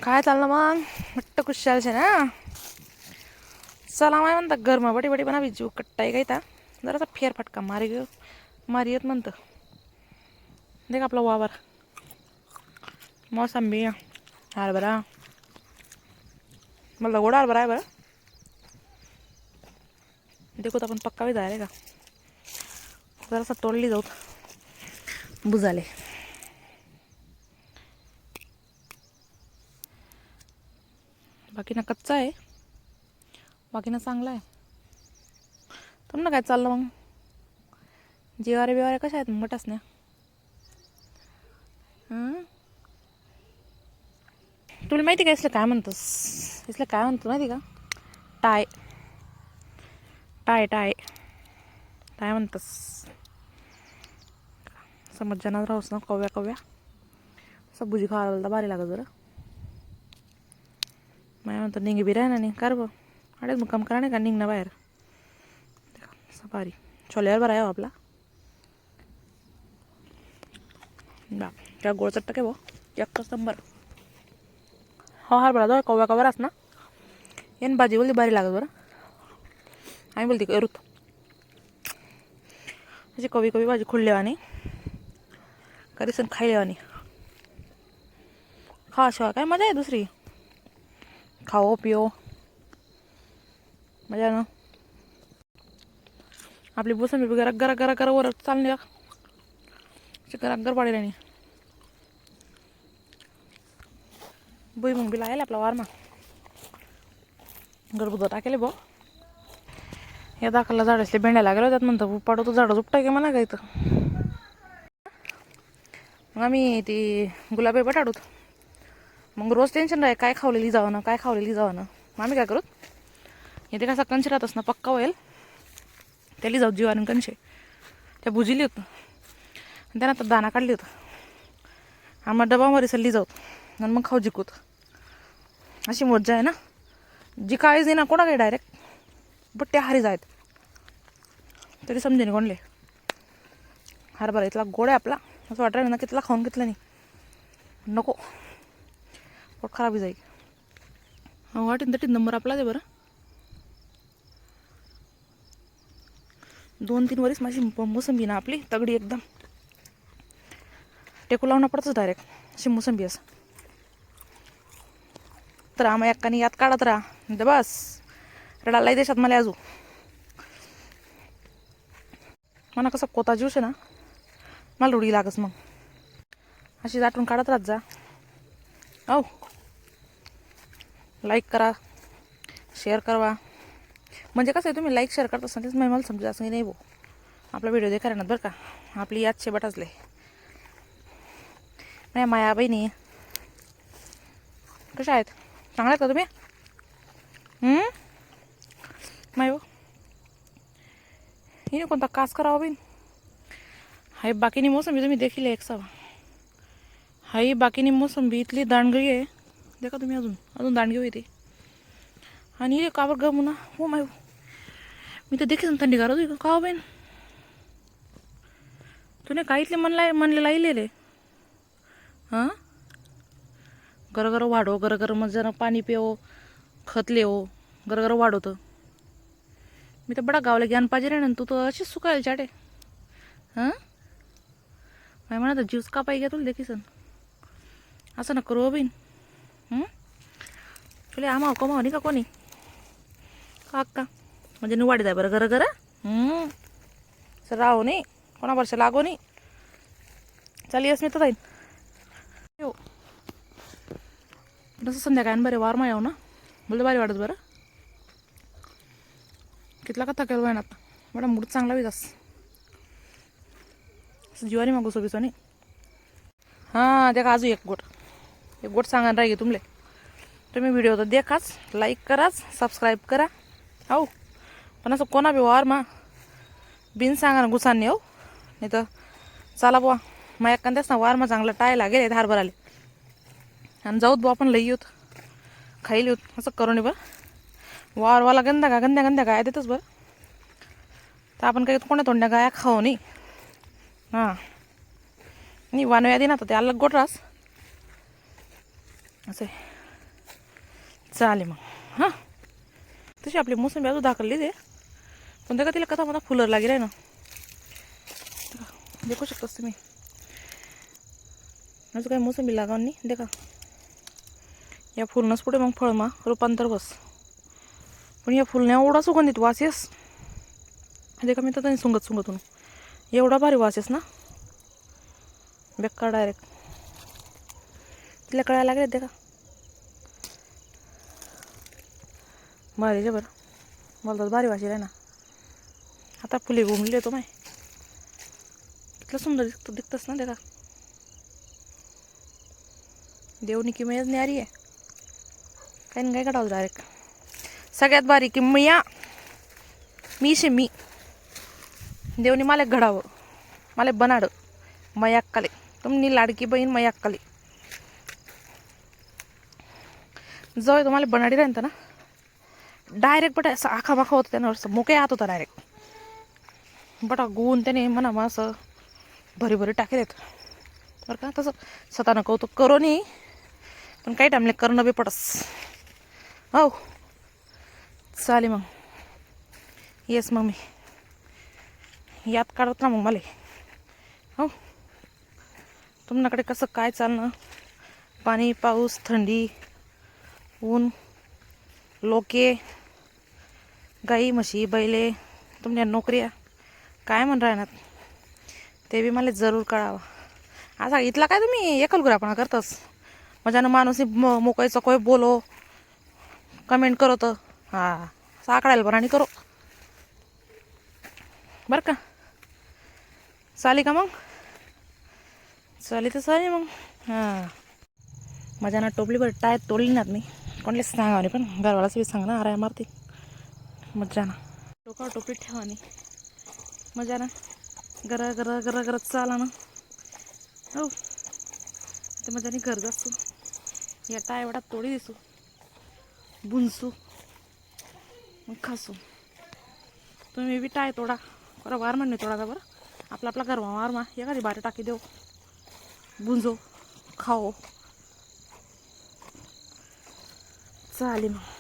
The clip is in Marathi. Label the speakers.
Speaker 1: काय चाललं मग मट्ट कुशाल छे ना चला माय म्हणता गरमा बटी बटी बनावी जीव कट्टाई गई था जरासा फेर फटका मारी गयो मारी येत म्हणतं देख आपला वावर मोसंबी हरभरा मला गोडा हरभरा आहे बरं देखो आपण पक्का भी जायला का जरासा तोडली जाऊ बुजाले बाकी ना कच्चा आहे बाकी ना चांगला आहे तुम्हाला काय चाललं मग जेवारे बिवारे कशा आहेत मग असण्या तुला माहिती का इसलं काय म्हणतोस इसलं काय म्हणतो माहिती का टाय टाय टाय टाय म्हणतोस समज जनात राहूस ना कव्या कव्या सब बुजी खावायला भारी लागत बरं मैं म्हणतो निघ बी राह ना नाही कर बघ अडेच मुक्काम करा नाही का निघ ना बाहेर सफारी छोल्यावर बरं आहे हो आपला बा त्या गोळ चट्टा काय भाऊ एक नंबर हो हार बरा कव्या कव्या ना येन भाजी बोलती भारी लागत बरं आम्ही बोलते करूत अशी कवी कवी भाजी खुडलेवानी कधी सण खायलेवानी खा शिवा काय मजा आहे दुसरी खाओ पिओ मजा ना आपली मोसंबी वगैरे गरा गरा गरा वर चालणे गरागर पाडेल नाही बुई मग बी लायला आपला वारमा गरबुदा टाकेले भाऊ या दाखला झाड असले भेंड्या लागेल त्यात म्हणतं पाडवतो झाडं उपटा की म्हणा काय तर मग आम्ही ती गुलाबी बटाडूत मग रोज टेन्शन राहील काय खावलेली जावं ना काय खावलेली जावं ना मग आम्ही काय करूत इथे कसा कंच राहतस ना पक्का होईल त्याला जाऊ जीवानं कंचे त्या भुजिली होत त्यानं आता दाना काढली होतं आम्हाला डबामध्ये सल्ली जाऊत आणि मग खाऊ जिकूत अशी मज्जा आहे ना जी काळीच नाही ना कोणा काही डायरेक्ट बट त्या हारी जायत तरी समजेने कोणले हरभरा इथला गोड आहे आपला असं वाटलं ना कितला खाऊन घेतलं नाही नको पोट खराबी जाईल वाटेन तटीत नंबर आपला दे बरं 2-3 वर्ष माझी मोसंबी ना आपली तगडी एकदम टेकू लावणं पडतंच डायरेक्ट अशी मोसंबी असं तर आम्हा एक्काने यात काढत राहा बस रडालाही देशात मला अजून मला कसं कोता ज्यूस आहे ना मला रुडी लागस मग अशी दाटून काढत राहत जा औ लाईक करा शेअर करा म्हणजे कसं आहे तुम्ही लाईक शेअर करत असाल तेच मला समजा असं नाही भाऊ आपला व्हिडिओ देखा ना बरं का आपली याद शेवट असले नाही माया बहिणी कशा आहेत चांगल्या आहेत का तुम्ही माय हो हिने कोणता कास करावा बहीण हाय बाकीनी मोसंबी तुम्ही देखील एक सवा हाई बाकीनी मोसंबी इथली दांडगळी आहे देखा तुम्ही अजून दांडगी होती आणि हे कावर गमू ना हो माय मी तर देखील थंडी गार होती का बहीण तुने काय इथले म्हणले लाईलेले हां गरगर वाढो गरगर मग जरा पाणी पिओ खतले हो गरगर वाढवतं मी तर बडा गावला ज्ञान पाहिजे रे ना तू तर अशीच सुकायला चाटे हां माय म्हणा तर ज्यूस का पाहिजे तुला देखीसन असं ना करू बहीण तुला आम्हा कमाव नाही का कोणी का अक्का म्हणजे निवाडी जाय बरं गरं गरं सर राहो नाही कोणा वर्ष लागो नाही चाली येस मी तर जाईन हो तसं संध्याकाळी बरे वारमा येऊ ना बोलतो भारी वाटत बरं कितला का थकेल वयनात बडा मूड चांगला विजास जीवानी मागू सोबीचं नाही हां त्या अजून एक गोट सांगा राहील तुमले तुम्ही व्हिडिओ तर देखाच लाईक कराच सबस्क्राईब करा हो पण असं कोणा बी वार मा बिन सांगा ना गुसांनी हो नाही तर चला बुवा मग एखाद्याच ना वार मा चांगलं टायला गेले हारभर आले आणि जाऊत बुवा आपण लई येऊत खाईल येऊत असं करू नये बरं वारवाला गंद्या गाया देतच बरं तर आपण काही कोणा तोंड्या गाया खाऊ नाही हां नाही वानव्या दे ना तर ते अलग गोट रास असे चाले मग हां. तशी आपली मोसंबी अजून दाखवली ते पण का तिला कथा मला फुलर लागेल आहे ना. देखू शकतोस तुम्ही अजून काही मोसंबी लागावं नाही देखा या फुलनंच पुढे मग फळमा रूपांतर बस. पण या फुलण्या एवढा सुगंधित वास येस देखा मी तर त्यांनी सुंगत एवढा भारी वास येस ना बेकार डायरेक्ट तिला कळायला लागले देखा भारीचे बरं मला तर भारी वाशी आहे ना. आता फुले घुमले येतो माय कितलं सुंदर दिखतस ना देखा देवनी किमयच न्यारी आहे काही ना काय काढावं डायरेक्ट. सगळ्यात भारी किमया मी देवनी मला घडावं मला बनाड मयाक्काले तुमनी लाडकी बहीण मयाक्काले जो तुम्हाला बनाडी राहतं ना डायरेक्ट बटा असं आखा बाखा होतं त्यानं मोके आत होता डायरेक्ट बटा गुण त्याने म्हणा मग असं भरी टाकेल बरं का. तसं स्वतःनं कौतुक करो नाही पण काही टाइमले करणं बी पडस हो. चालेल मग येस मग मी याद काढत ना मग मला हो. तुमच्याकडे कसं काय चालणं पाणी पाऊस थंडी ऊन लोके गाई म्हशी बैले तुमच्या नोकऱ्या काय म्हण राहणार ते बी मला जरूर कळावं. असा इथला काय तुम्ही एकलगुरापणा करतस माझ्यानं माणूस मोकळीचं कोय बोलो कमेंट करो तर हां साकडायला बरं आणि करो बरं का. चाली का मग चाली तर चालेल मग हां. माझ्यानं टोपली बरं टाय तोडली ना मी कोणले सांगा नाही पण घरवालाच बी सांग ना आराय मारते मजाना डोका टोपलीत ठेवा नाही मजाना गरा चाला ना हो. ते मजाने घर जासू या टाय एवढा तोडी दिसू बुंसू मग खासू तुम्ही बी टाय तोडा बरं वार म्हणणे तोडा बरं आपला गरवा वार मा एखादी बारी टाकी देऊ बुंजो खाओ चालेल मग.